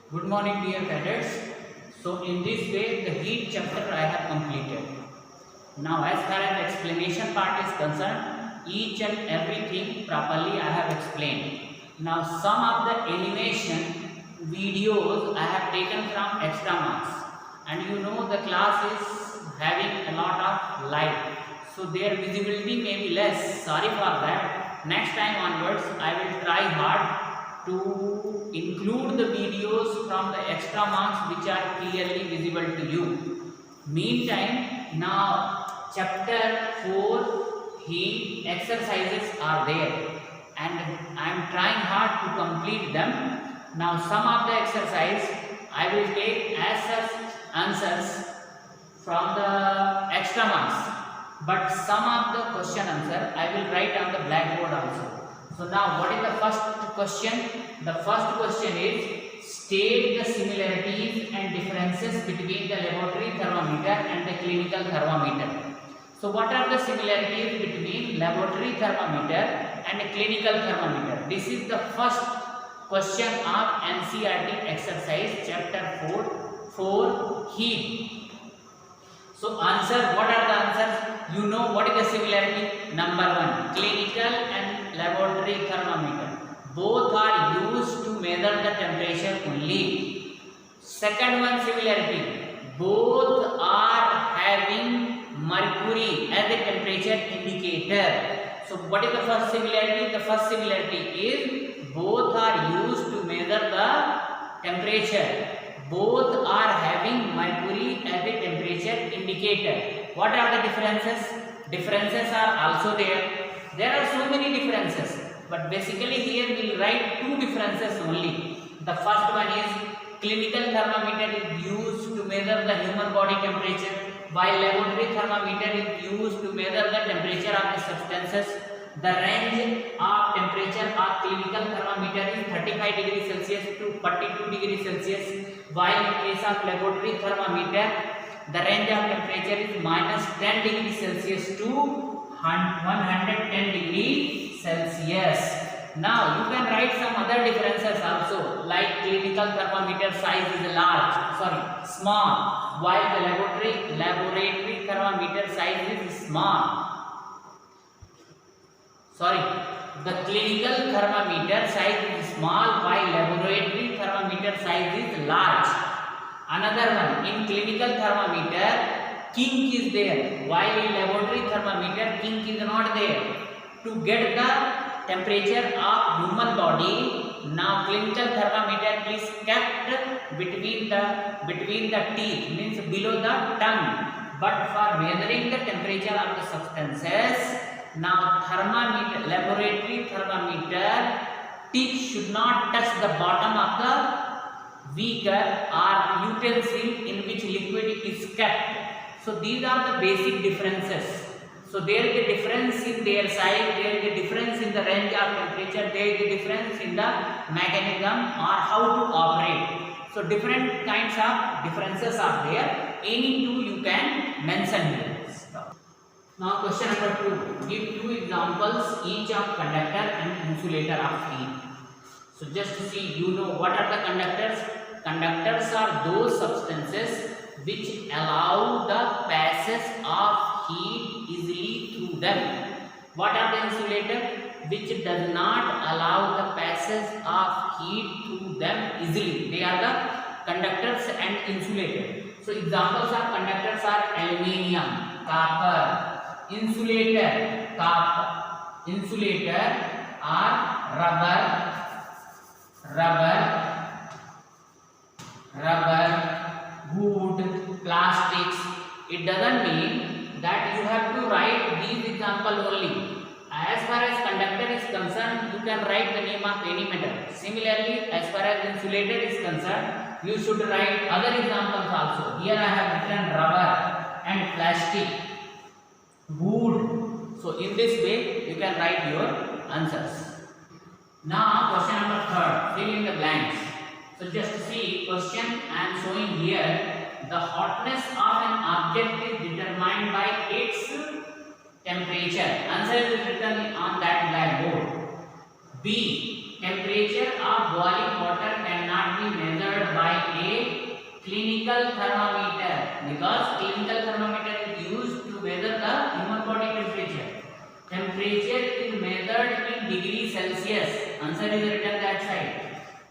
Good morning, dear cadets. So, in this way, the heat chapter I have completed. Now, as far as explanation part is concerned, each and everything properly I have explained. Now, some of the animation videos I have taken from extra marks, and you know the class is having a lot of light, so their visibility may be less. Sorry for that. Next time onwards, I will try hard to include the videos from the extra marks which are clearly visible to you. Meantime, now chapter 4 heat exercises are there and I am trying hard to complete them. Now some of the exercise I will take as such answers from the extra marks, but some of the question answer I will write on the blackboard also. So now what is the first question? The first question is state the similarities and differences between the laboratory thermometer and the clinical thermometer. So what are the similarities between laboratory thermometer and a clinical thermometer? This is the first question of NCERT exercise chapter 4 heat. So answer, what are the answers? You know what is the similarity? Number 1, clinical and laboratory thermometer. Both are used to measure the temperature only. Second one similarity, both are having mercury as a temperature indicator. So what is the first similarity? The first similarity is both are used to measure the temperature. Both are having mercury as a temperature indicator. What are the differences? Differences are also there. There are so many differences, but basically here we will write two differences only. The first one is clinical thermometer is used to measure the human body temperature, while laboratory thermometer is used to measure the temperature of the substances. The range of temperature of clinical thermometer is 35 degrees Celsius to 42 degrees Celsius, while in case of laboratory thermometer, the range of temperature is minus 10 degrees Celsius to 110 degrees Celsius. Now you can write some other differences also, like clinical thermometer size is small, while the laboratory thermometer size is small. The clinical thermometer size is small while laboratory thermometer size is large. Another one, in clinical thermometer kink is there, while in laboratory thermometer kink is not there. To get the temperature of human body, now clinical thermometer is kept between the teeth, means below the tongue. But for measuring the temperature of the substances, now laboratory thermometer tip should not touch the bottom of the beaker or utensil in which liquid is kept. So these are the basic differences. So there is a difference in their size, there is a difference in the range of temperature, there is a difference in the mechanism or how to operate. So different kinds of differences are there. Any two you can mention here. Now question number 2. Give two examples each of conductor and insulator of heat. So just see, you know what are the conductors? Conductors are those substances which allow the passage of heat easily through them. What are the insulator? Which does not allow the passage of heat through them easily. They are the conductors and insulator. So examples of conductors are aluminium, copper. Insulator are rubber, wood, plastics. It doesn't mean that you have to write these examples only. As far as conductor is concerned, you can write the name of any metal. Similarly, as far as insulator is concerned, you should write other examples also. Here I have written rubber and plastic, wood. So in this way you can write your answers. Now question number 3, fill in the blanks. So just see question I am showing here. The hotness of an object is determined by its temperature. Answer is written on that blackboard. B. Temperature of boiling water cannot be measured by clinical thermometer, because clinical thermometer is used to measure the human body temperature. Temperature is measured in degree Celsius. Answer is written that side.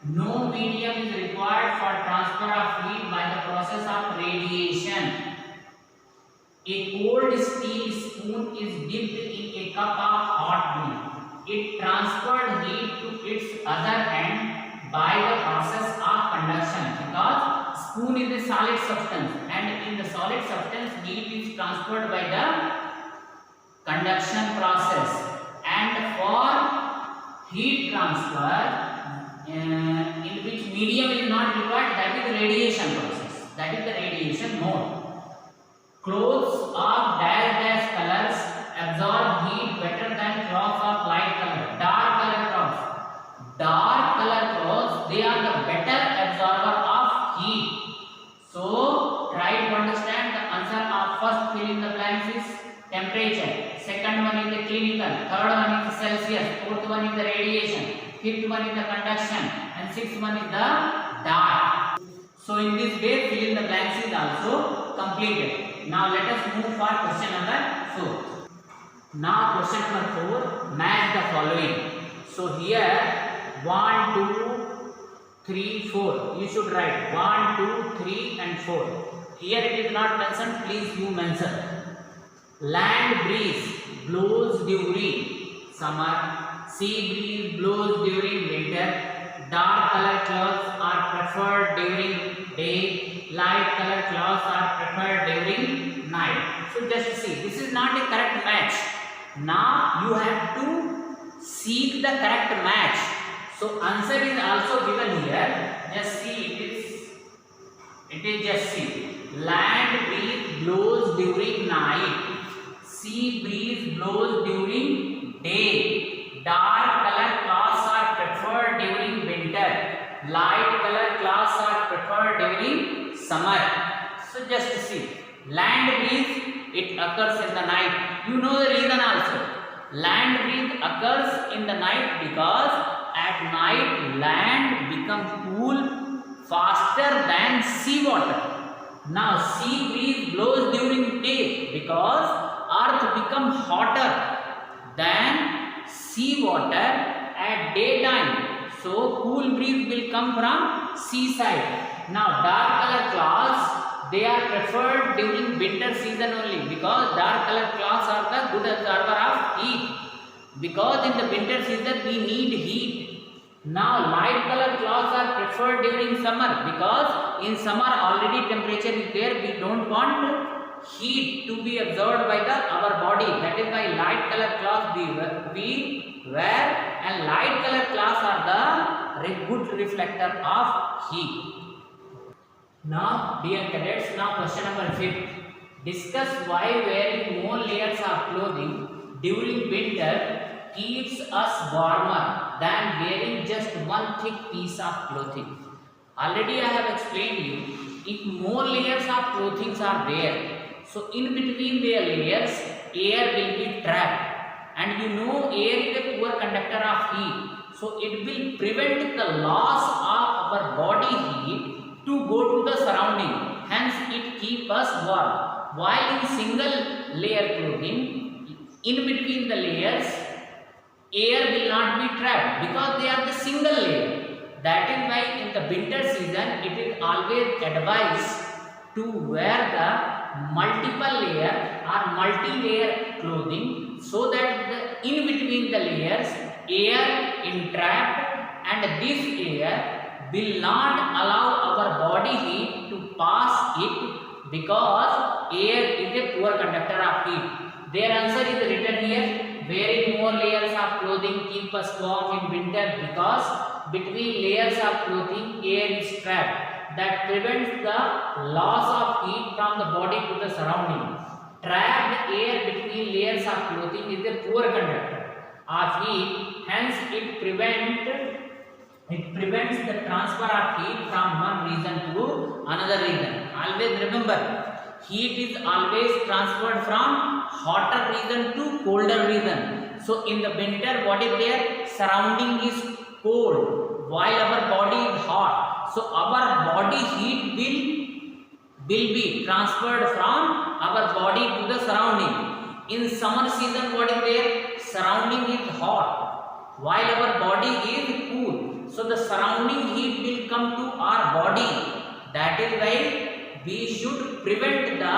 No medium is required for transfer of heat by the process of radiation. A cold steel spoon is dipped in a cup of hot milk. It transferred heat to its other end by the process of conduction, because spoon is a solid substance, and in the solid substance heat is transferred by the conduction process. And for heat transfer in which medium is not required, that is the radiation process, that is the radiation mode. Clothes of dash colors absorb heat better than cloths of light color. Dark color cloths, they are the better absorber of heat. So try to understand the answer of first fill in the blanks is temperature, second one is the clinical, third one is the Celsius, fourth one is the radiation, fifth one is the conduction, and sixth one is the dark. So in this way fill in the blanks is also completed. Now let us move for question number 4. Now question number 4, match the following. So here 1, 2, 3, 4. You should write 1, 2, 3 and 4. Here it is not mentioned, please you mention. Land breeze blows during summer. Sea breeze blows during winter. Dark color clouds are preferred during day. Light color clouds are preferred during night. So just see, this is not a correct match. Now you have to seek the correct match. So answer is also given here. Just see, it is just see. Land breeze blows during night. Sea breeze blows during day. Dark color clouds are preferred during winter. Light color clouds are preferred during summer. So just see, land breeze, it occurs in the night. You know the reason also. Land breeze occurs in the night because at night land becomes cool faster than sea water. Now sea breeze blows during day because earth becomes hotter than sea water at daytime. So cool breeze will come from seaside. Now dark color clouds, they are preferred during winter season only, because dark color clouds are the good absorber of heat, because in the winter season we need heat. Now light color clouds are preferred during summer, because in summer already temperature is there, we don't want heat to be absorbed by our body. That is why light color clouds we wear, and light color clouds are the good reflector of heat. Now dear cadets, now question number 5. Discuss why wearing more layers of clothing during winter keeps us warmer than wearing just one thick piece of clothing. Already I have explained you, if more layers of clothing are there, so in between their layers air will be trapped, and you know air is a poor conductor of heat, so it will prevent the loss of our body heat to go to the surrounding, hence it keeps us warm. While in single layer clothing, in between the layers air will not be trapped, because they are the single layer. That is why in the winter season it is always advised to wear the multiple layer or multi-layer clothing, so that in between the layers air entrapped, and this air will not allow our body heat to pass it, because air is a poor conductor of heat. Their answer is written here. Wearing more layers of clothing keep us warm in winter, because between layers of clothing air is trapped, that prevents the loss of heat from the body to the surrounding. Trapped air between layers of clothing is a poor conductor of heat, hence it prevents the transfer of heat from one region to another region. Always remember, heat is always transferred from hotter region to colder region. So in the winter, what is there? Surrounding is cold, while our body is hot. So our body heat will will be transferred from our body to the surrounding. In summer season, what is there? Surrounding is hot, while our body is cool. So the surrounding heat will come to our body. That is why we should prevent the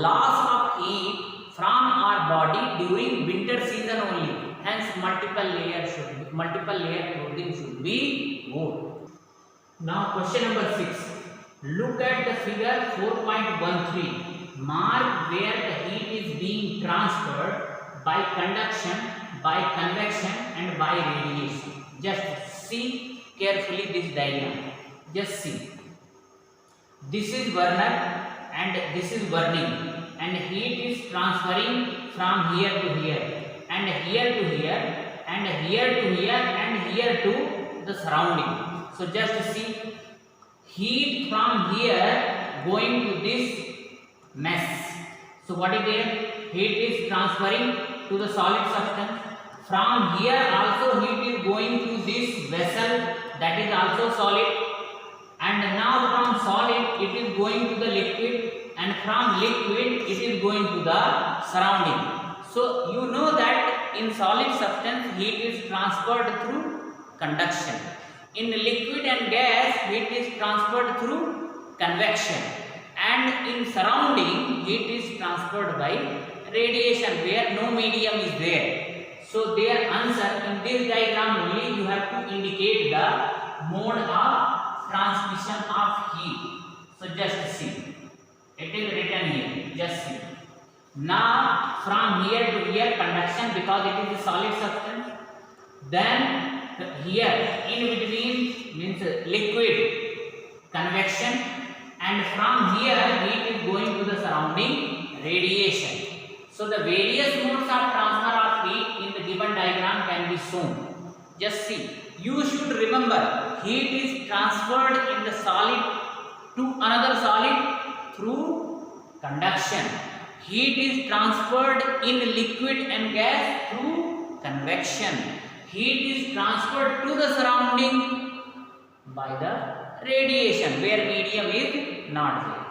loss of heat from our body during winter season only. Hence, multiple layer clothing should be worn. Now, question number 6. Look at the figure 4.13. Mark where the heat is being transferred by conduction, by convection, and by radiation. Just see carefully this diagram. Just see. This is burner and this is burning, and heat is transferring from here to here, and here to here, and here to here, and here to the surrounding. So just see, heat from here going to this mess. So what is there? Heat is transferring to the solid substance. From here also heat is going to this vessel, that is also solid. And now from solid it is going to the liquid, and from liquid it is going to the surrounding. So you know that in solid substance heat is transferred through conduction. In liquid and gas heat is transferred through convection, and in surrounding heat is transferred by radiation where no medium is there. So their answer in this diagram only you have to indicate the mode of transmission of heat. So just see, it is written here, just see. Now from here to here conduction, because it is a solid substance. Then here in between means liquid, convection, and from here heat is going to the surrounding, radiation. So the various modes of transfer of heat in the given diagram can be shown. Just see, you should remember heat is transferred in the solid to another solid through conduction. Heat is transferred in liquid and gas through convection. Heat is transferred to the surrounding by the radiation where medium is not there.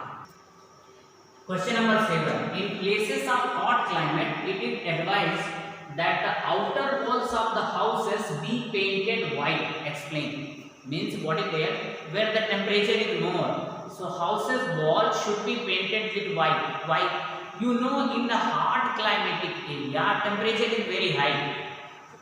Question number 7. In places of hot climate, it is advised that the outer walls of the houses be painted white. Explain. Means what is there? Where the temperature is more. So houses walls should be painted with white. Why? You know, in the hot climatic area, temperature is very high.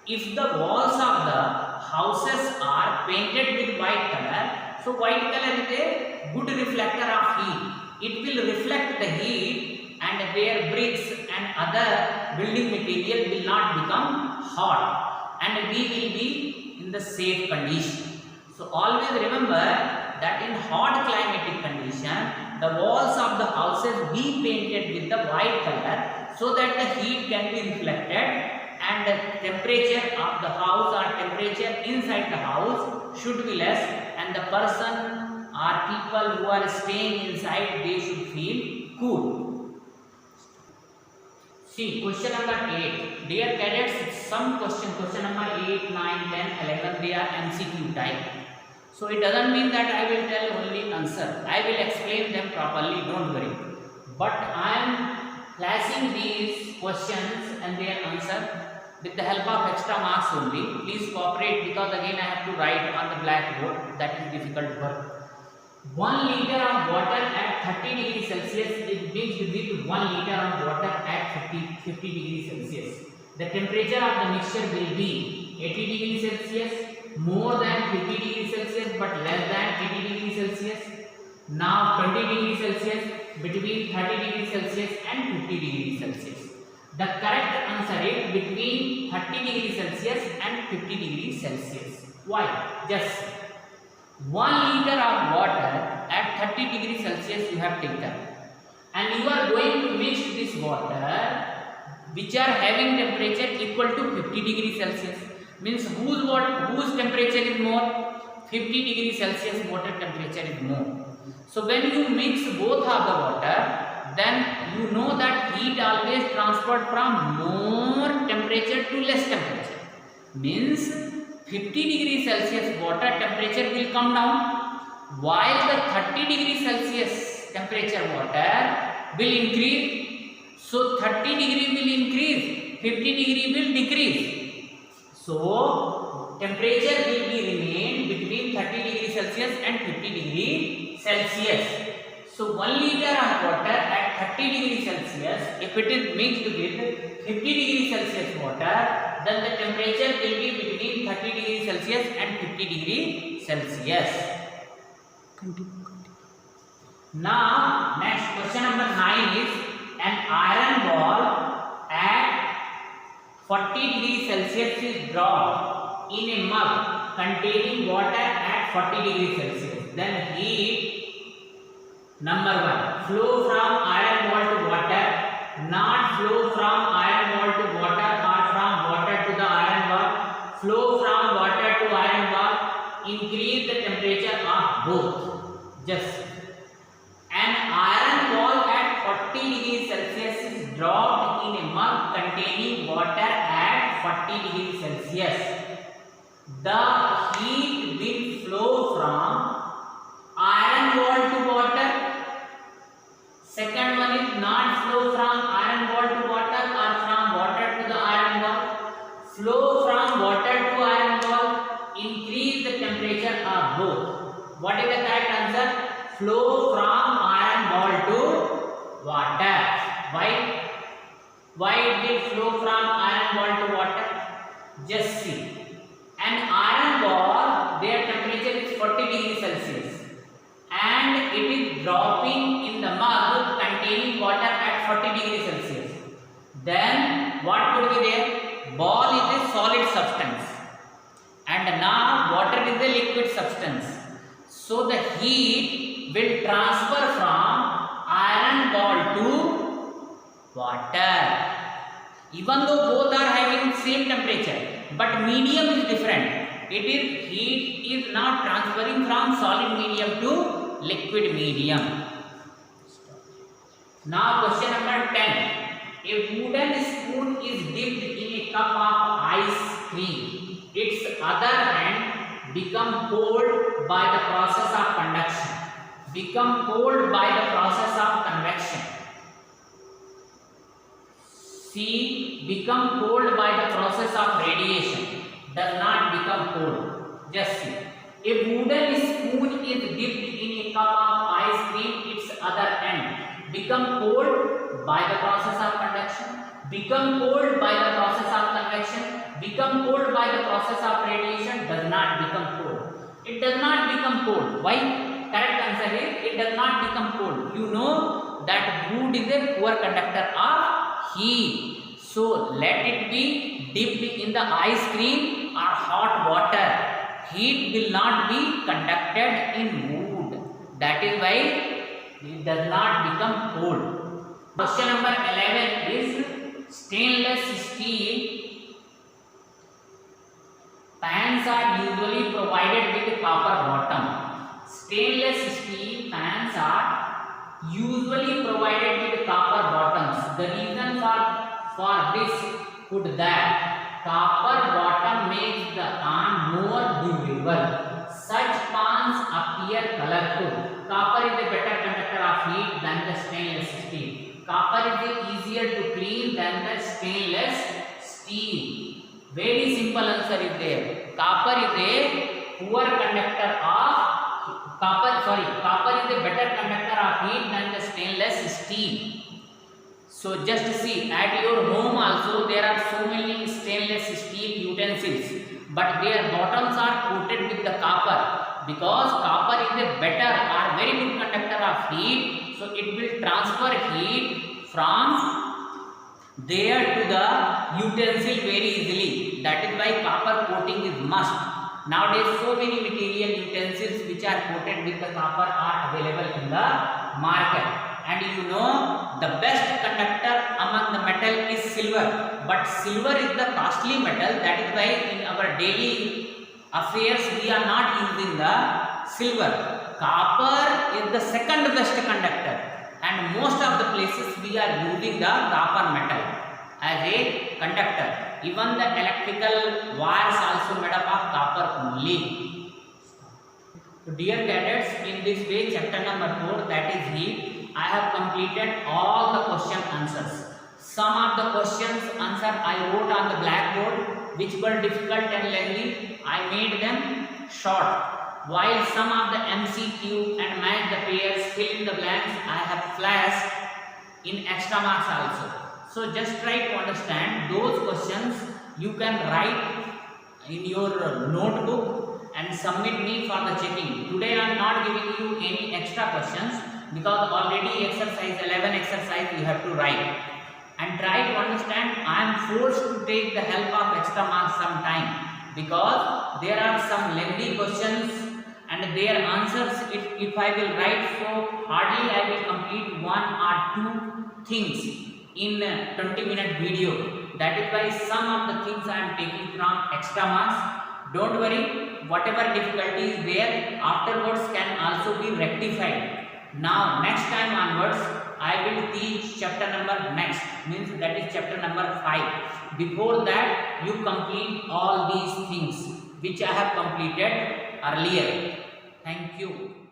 If the walls of the houses are painted with white color, so white color is a good reflector of heat. It will reflect the heat, and their bricks and other building material will not become hot, and we will be in the safe condition. So always remember that in hot climatic condition, the walls of the houses be painted with the white color so that the heat can be reflected, and the temperature of the house or temperature inside the house should be less, and the person or people who are staying inside, they should feel cool. See, question number 8. Dear cadets, some question number 8, 9, 10, 11, they are MCQ type. So it doesn't mean that I will tell only answer. I will explain them properly, don't worry. But I am classing these questions and their answer with the help of extra marks only. Please cooperate, because again I have to write on the blackboard. That is difficult work. 1 liter of water at 30 degrees Celsius is mixed with 1 liter of water at 50 degrees Celsius. The temperature of the mixture will be 80 degrees Celsius, more than 50 degrees Celsius but less than 80 degrees Celsius. Now 20 degrees Celsius, between 30 degrees Celsius and 50 degrees Celsius. The correct answer is between 30 degrees Celsius and 50 degrees Celsius. Why? Just 1 liter of water at 30 degrees Celsius you have taken, and you are going to mix this water which are having temperature equal to 50 degrees Celsius. Means whose temperature is more? 50 degrees Celsius water temperature is more. So when you mix both of the water, then you know that heat always transferred from more temperature to less temperature. Means 50 degrees Celsius water temperature will come down, while the 30 degrees Celsius temperature water will increase. So 30 degree will increase, 50 degree will decrease. So temperature will be remain between 30 degree Celsius and 50 degree Celsius. So 1 liter of water at 30 degree Celsius, if it is mixed with 50 degree Celsius water, then the temperature will be between 30 degree Celsius and 50 degree Celsius. Now next question number 9 is an iron ball at 40 degree Celsius is dropped in a mug containing water at 40 degree Celsius. Then heat number 1 flow from iron ball to water, not flow from iron ball to water or from water to the iron ball. Flow from water to iron ball, increase the temperature of both. Just an iron ball at 40 degree Celsius is dropped in a mug containing water at 40 degree Celsius. The heat will flow from iron ball to water. Second one is not flow from iron ball to water or from water to the iron ball. Flow from water to iron ball, increase the temperature of both. What is the correct answer? Flow from iron ball to water. Why it will flow from iron ball to water? Just see. An iron ball, their temperature is 40 degrees Celsius and it is dropping in the mug containing water at 40 degrees Celsius. Then what could be there? Ball is a solid substance and now water is a liquid substance. So the heat will transfer from iron ball to water. Even though both are having same temperature, but medium is different. It is heat is now transferring from solid medium to liquid medium. Now question number 10. A wooden spoon is dipped in a cup of ice cream. Its other hand become cold by the process of conduction. Become cold by the process of convection. C. Become cold by the process of radiation. Does not become cold. Just see. A wooden spoon is dipped in a cup of ice cream. Its other end become cold by the process of conduction. Become cold by the process of convection. Become cold by the process of radiation. Does not become cold. It does not become cold. Why? Correct answer is it does not become cold. You know that wood is a poor conductor of heat. So let it be dipped in the ice cream or hot water. Heat will not be conducted in wood. That is why it does not become cold. Question number 11 is stainless steel pans are usually provided with copper bottom. Stainless steel pans are usually provided with copper bottoms. The reason for this could that copper bottom makes the pan more durable. Such pans appear colorful. Copper is a better conductor of heat than the stainless steel. Copper is easier to clean than the stainless steel. Very simple answer is there. Copper is a poor conductor of copper is a better conductor of heat than the stainless steel. So just see, at your home also there are so many stainless steel utensils, but their bottoms are coated with the copper because copper is a better or very good conductor of heat. So it will transfer heat from there to the utensil very easily. That is why copper coating is must. Nowadays so many material utensils which are coated with the copper are available in the market. And you know the best conductor among the metal is silver, but silver is the costly metal. That is why in our daily affairs we are not using the silver. Copper is the second best conductor and most of the places we are using the copper metal as a conductor. Even the electrical wires also made up of copper only. So dear cadets, in this way chapter number 4, that is heat, I have completed all the question answers. Some of the questions answer I wrote on the blackboard which were difficult and lengthy. I made them short. While some of the MCQ and match the pairs, fill in the blanks, I have flashed in extra marks also. So just try to understand those questions. You can write in your notebook and submit me for the checking. Today I am not giving you any extra questions because already exercise 11 exercise you have to write. And try to understand, I am forced to take the help of extra marks sometime because there are some lengthy questions and their answers if I will write, so hardly I will complete 1 or 2 things in 20-minute video. That is why some of the things I am taking from extra marks. Don't worry, whatever difficulty is there afterwards can also be rectified. Now next time onwards I will teach chapter number next, means that is chapter number 5. Before that you complete all these things which I have completed earlier. Thank you.